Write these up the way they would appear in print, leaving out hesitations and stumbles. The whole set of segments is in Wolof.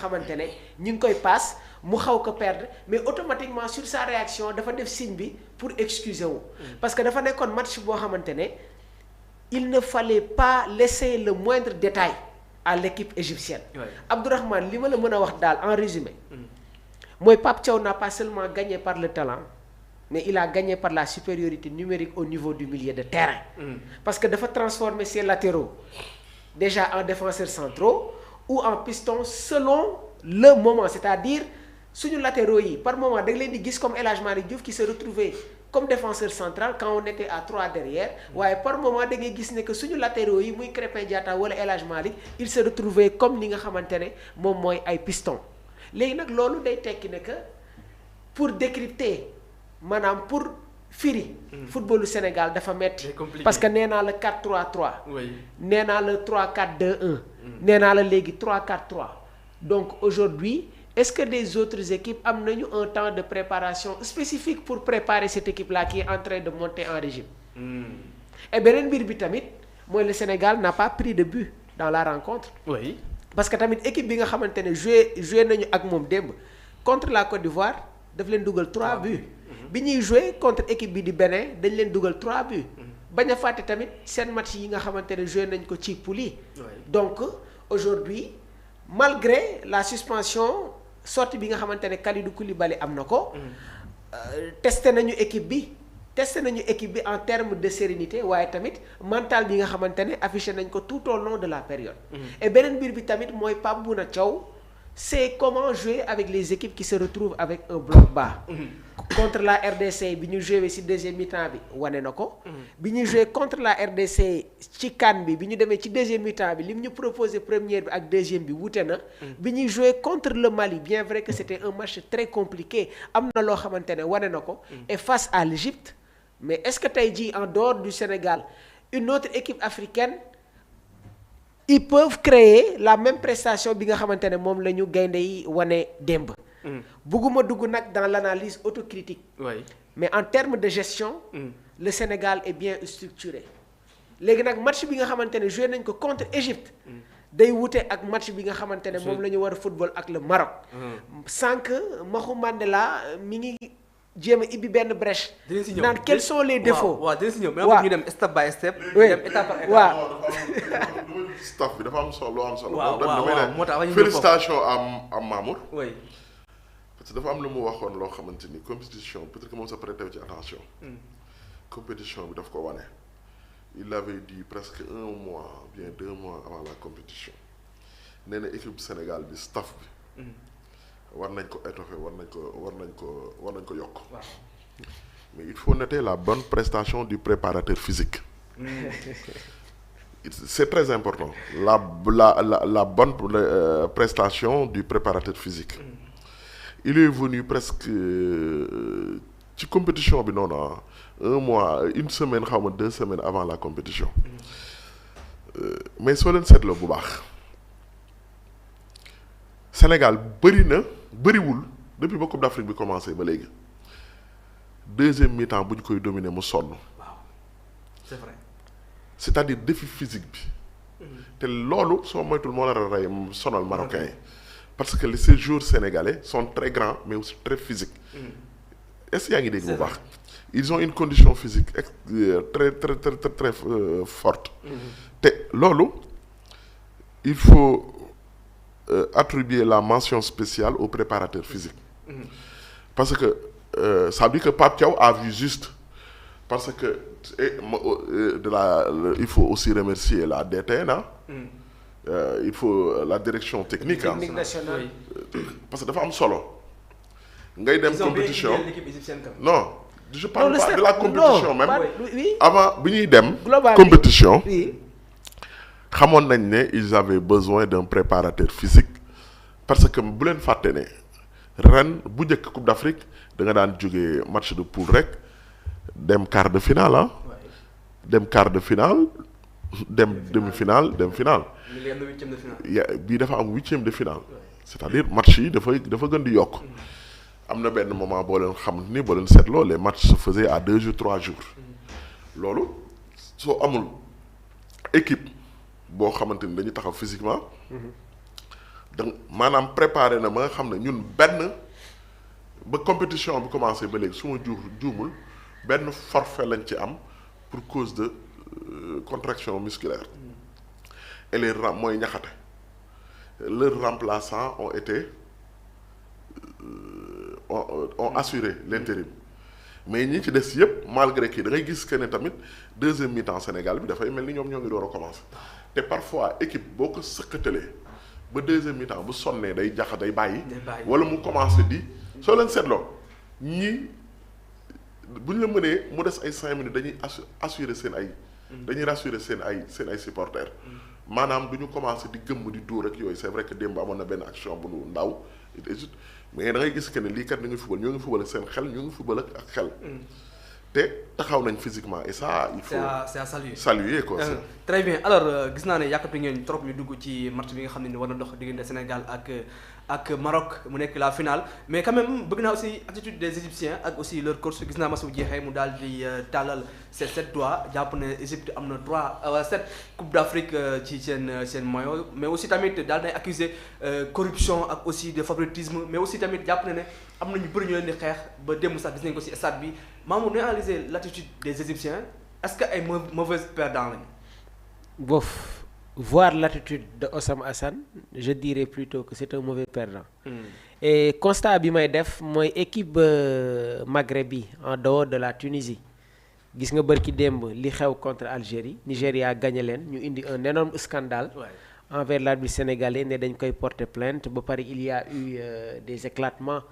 xamante ne ñu ngi koy passe mu xaw ko perdre mais automatiquement sur sa réaction dafa def signe bi pour excuser wu. parce que dafa nekkoon match boo xamante ne il ne fallait pas laisser le moindre détail à l'équipe égyptienne. Abdourahmane li ma la mën a wax daal en résumé. mooy Pape Thiaw n'a pas seulement gagné par le talent mais il a gagné par la supériorité numérique au niveau du milieu de terrain. Parce que dafa transformer ses latéraux déjà en défenseurs centraux ou en pistons selon le moment, c'est-à-dire suñu latéraux yi par moment da nga leen di gis comme El Hadj Malick Diouf qui se retrouvait comme défenseur central quand on était à 3 derrière waaye par moment da ngay gis ne que suñu latéraux yi muy Krépin Diatta wala El Hadj Malick il se retrouvait comme ni nga xamante ne moom mooy ay pistons léegi nag loolu day tekki ne que pour décrypter maanaam pour firi. footballu Sénégal dafa metti parce que nee naa la 4-3-3. nee naa la 3-4-2-1. nee naa la léegi 3-4-3 donc aujourd'hui est-ce que des autres équipes am nañu un temps de préparation spécifique pour préparer cette équipe-là qui est en train de monter en régime. et beneen mbir bi tamit mooy le Sénégal n'a pas pris de but dans la rencontre. oui parce que tamit équipe bi nga xamante ne joué nañu ak moom démb contre la Côte d'Ivoire daf leen dugal 3 buts. bi ñuy joué contre équipe bi di Bénin dañ leen dugal 3 buts. bañ a fàtte tamit seen match yi nga xamante ne joué nañ ko ci poule yi. donc aujourd'hui malgré la suspension sortie bi nga xamante ne Kalidou Koulibaly am na ko. testé nañu équipe bi en termes de sérénité waaye tamit mental bi nga xamante ne affiché nañ ko tout au long de la période. et beneen mbir bi tamit mooy Pape Bouna Thiaw c'est comment jouer avec les équipes qui se retrouvent avec un bloc bas. contre la RDC bi ñu joué ci deuxième mi-temps bi wane na ko. bi ñu joué contre la RDC ci CAN bi ñu demee ci deuxième mi-temps bi li mu ñu proposé première bi ak deuxième bi wute na. bi ñuy joué contre le Mali bien vrai que c'était un match très compliqué am na loo xamante ne wane na ko. et face à l'Égypte mais est-ce que tey jii en dehors du Sénégal une autre équipe africaine ils peuvent créer la même prestation bi nga xamante ne moom la ñu gaynde yi wane démb. bugguma dugg nag dans l'analyse autocritique. mais en termes de gestion. le Sénégal est bien structuré. léegi nag match bi nga xamante ne joué nañ ko contre Égypte. day wute ak match bi nga xamante ne moom la ñu war a football ak le Maroc. sànq Maxu Mandela mi ngi jéem a ibbi benn brèche. naan quels sont les défauts. waaw dinañ si ñëw mais ñu dem step by step. dem étape par étape. waaw staff bi dafa am solo loo am solo. waaw moo tax félicitation à Mamour. oui. parce que dafa am lu mu waxoon loo xamante ni compétition peut-être que moom sa prêté ci attention. compétition bi daf ko wane. il avait dit presque 1 mois bien 2 mois avant la compétition nee na équipe Sénégal bi staff bi. war nañ ko étoffer war nañ ko yokk. mais il faut noter la bonne prestation du préparateur physique. C'est très important la bonne prestation du préparateur physique. Il est venu presque ci compétition bi noonu 1 mois 1 semaine xaw ma 2 semaines avant la compétition. mais soo leen seetloo bu baax Sénégal bëriwul depuis ba Coupe d'Afrique bi commencé ba léegi deuxième mi-temps bu ñu koy dominer mu sonn. waaw c'est vrai. c'est-à-dire défi physique bi. te loolu soo moytul moo nar a rey sonal marocain yi. parce que ces joueurs sénégalais sont très grands mais aussi très physiques. est-ce que yaa ngi dégg bu baax. ils ont une condition physique très forte. te loolu il faut attribuer la mention spéciale au préparateur physique. parce que ça veut dire que Pape Thiaw a vu juste parce que il faut aussi remercier la DTN il faut la direction technique nationale. parce que dafa am solo ngay dem compétition non je parle non, pas de la compétition même oui. avant bi ñuy dem Global, compétition oui. xamoon nañ ne ils avaient besoin d'un préparateur physique parce que bu leen fàtte ne ren bu njëkk Coupe d'Afrique da nga daan jógee match de poule rek dem quart de finale dem quart de finale dem demi-finale dem finale bii dafa am 8e de finale c'est-à-dire match yi dafa gën di yokk am na benn moment boo leen xam ni boo leen seetloo les matchs se faisaient à 2 jours 3 jours loolu soo amul équipe boo xamante ni dañuy taxaw physiquement donc maanaam préparé na ba nga xam ne ñun benn ba compétition bi commencé ba léegi su ma juumul benn forfait lañ ci am pour cause de contraction musculaire et les mooy ñaxate leurs remplaçants ont été ont assuré l'intérim mais ñi ci des yëpp malgré kii da ngay gis que ne tamit deuxième mi-temps Sénégal bi dafay mel ni ñoom ñoo ngi door a commencé te parfois équipe boo ko sëkkatalee ba deuxième mi-temps bu sonnee day jax day bàyyi wala mu commencé di soo leen seetloo ñii bu ñu la mënee mu des ay 5 minutes dañuy assurer seen ay dañuy rassurer seen ay supporters maanaam du ñu commencé di gëmm di dóor ak yooyu c'est vrai que démb amoon na benn action bu nu ndaw mais da ngay gis que ne lii kat ñu ngi football ñoo ngi football ak seen xel ñoo ngi football ak xel te taxaw nañ physiquement et ça il faut c'est à saluer saluer quoi. Très bien alors gis naa ne yàkkati ngeen trop ñu dugg ci match bi nga xam ne ni war na dox diggante Sénégal ak Maroc mu nekk la finale mais quand même bëgg naa aussi attitude des Égyptiens ak aussi leur coach gis naa match bu jeexee mu daal di tàllal ses 7 doigts jàpp ne Égypte am na 7 Coupe d'Afrique ci seen maillot mais aussi tamit daal day accuser corruption ak aussi de favoritisme mais aussi tamit jàpp ne am na ñu bëri ñu leen di xeex ba démb sax gis nañ ko ci stade bi Mamour ñu analyser l'attitude des Égyptiens est-ce que ay mauvais perdants lañu. Bof. Voir l'attitude de Osam Hassan je dirais plutôt que c'est un mauvais perdant. Et constat bi may def mooy équipe Maghreb bi en dehors de la Tunisie gis nga bërki démb li xew contre Algérie Nigéria gagné leen ñu indi un énorme scandale envers l'arbitre sénégalais ne dañ koy porter plainte ba pare il y a eu des éclatements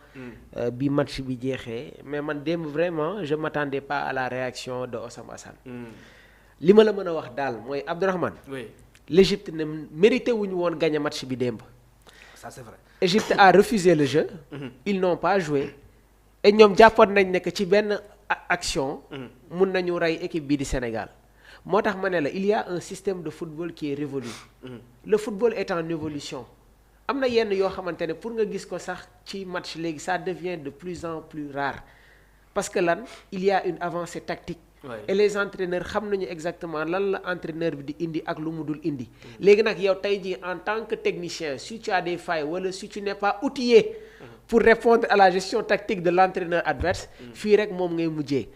bi match bi jeexee mais man démb vraiment je m'attendais pas à la réaction de Osam Hassan. li ma la mën a wax daal mooy Abdourahmane. L'Égypte ne mérité wuñu woon gagner match bi démb. Ça c'est vrai. Égypte a refusé le jeu. Ils n'ont pas joué. Et ñoom jàppoon nañ ne que ci benn action. mun nañu rey équipe bi di Sénégal. moo tax ma ne la il y a un système de football qui est révolu. Le football est en évolution. am na yenn yoo xamante ne pour nga gis ko sax ci match léegi ça devient de plus en plus rare parce que lan il y a une avancée tactique. Et les entraîneurs xam nañu exactement lan la entraîneur bi di indi ak lu mu dul indi. léegi nag yow tey jii en tant que technicien si tu as des failles wala si tu n'es pas outillé pour répondre à la gestion tactique de l'entraîneur adverse fii rek moom ngay mujjee.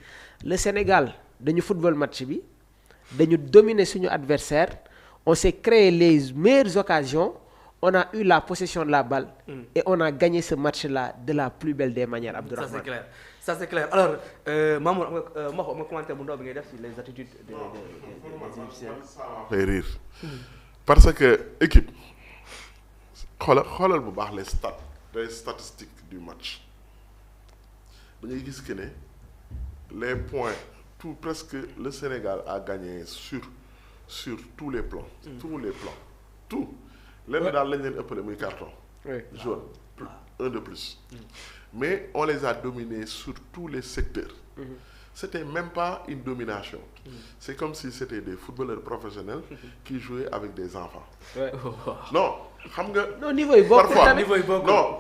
Le Sénégal dañu football match bi dañu dominer suñu adversaire on s'est créé les meilleures occasions on a eu la possession de la balle et on a gagné ce match-là de la plus belle des manières Abdourahmane. Ça c'est clair. Ça c'est clair alors Mamour am nga commentaire bu ndaw bi ngay def ci les attitudes des Égyptiens. fay rire parce que équipe xoolal bu baax les statistiques du match da ngay gis que ne les points tout presque le Sénégal a gagné sur tous les plans. Tout lenn daal lañ leen ëppale muy carton. jaune un de plus. Mais on les a dominés sur tous les secteurs. C'était même pas une domination. C'est comme si c'était des footballeurs professionnels qui jouaient avec des enfants. Non xam nga. non niveau yi bokk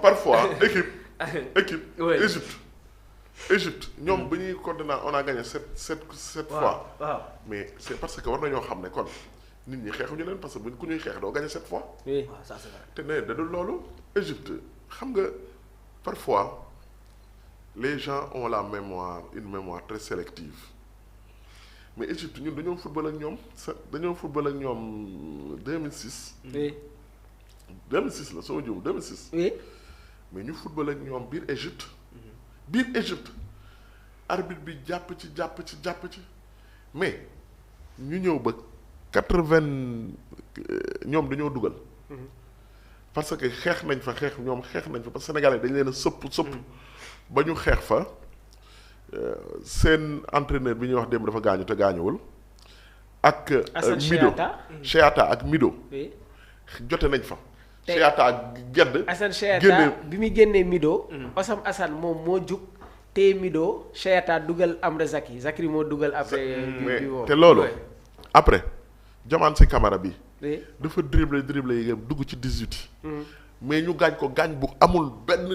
parfois équipe Égypte ñoom ba ñuy continuer on a gagné sept fois. Mais c'est parce que war nañoo xam ne kon nit ñi xeexuñu leen parce que ku ñuy xeex doo gagné 7 fois. Ça c'est vrai. te ne da dul loolu Égypte xam nga. Parfois, les gens ont une mémoire très sélective. Mais Égypte, ñun dañoo football ak ñoom 2006. Oui. 2006 la soo juum 2006. Oui. Mais ñu football ak ñoom biir Égypte. Arbitre bi jàpp ci mais ñu ñëw ba 80 ñoom dañoo dugal. parce que xeex nañ fa parce que Sénégalais dañ leen a sëpp ba ñu xeex fa seen entraîneur bi ñuy wax démb dafa gaañu te gaañuwul ak Mido Cheata ak Mido jote nañ fa Cheata ak Gedd Assane Cheata bi muy génnee Mido Osam Assane moom moo jug téye Mido Cheata dugal Amra Zakri moo dugal après te loolu après Diomane Sy Camara bi dafa dribble yi dugg ci 18 mais ñu gaañ ko gaañ bu amul benn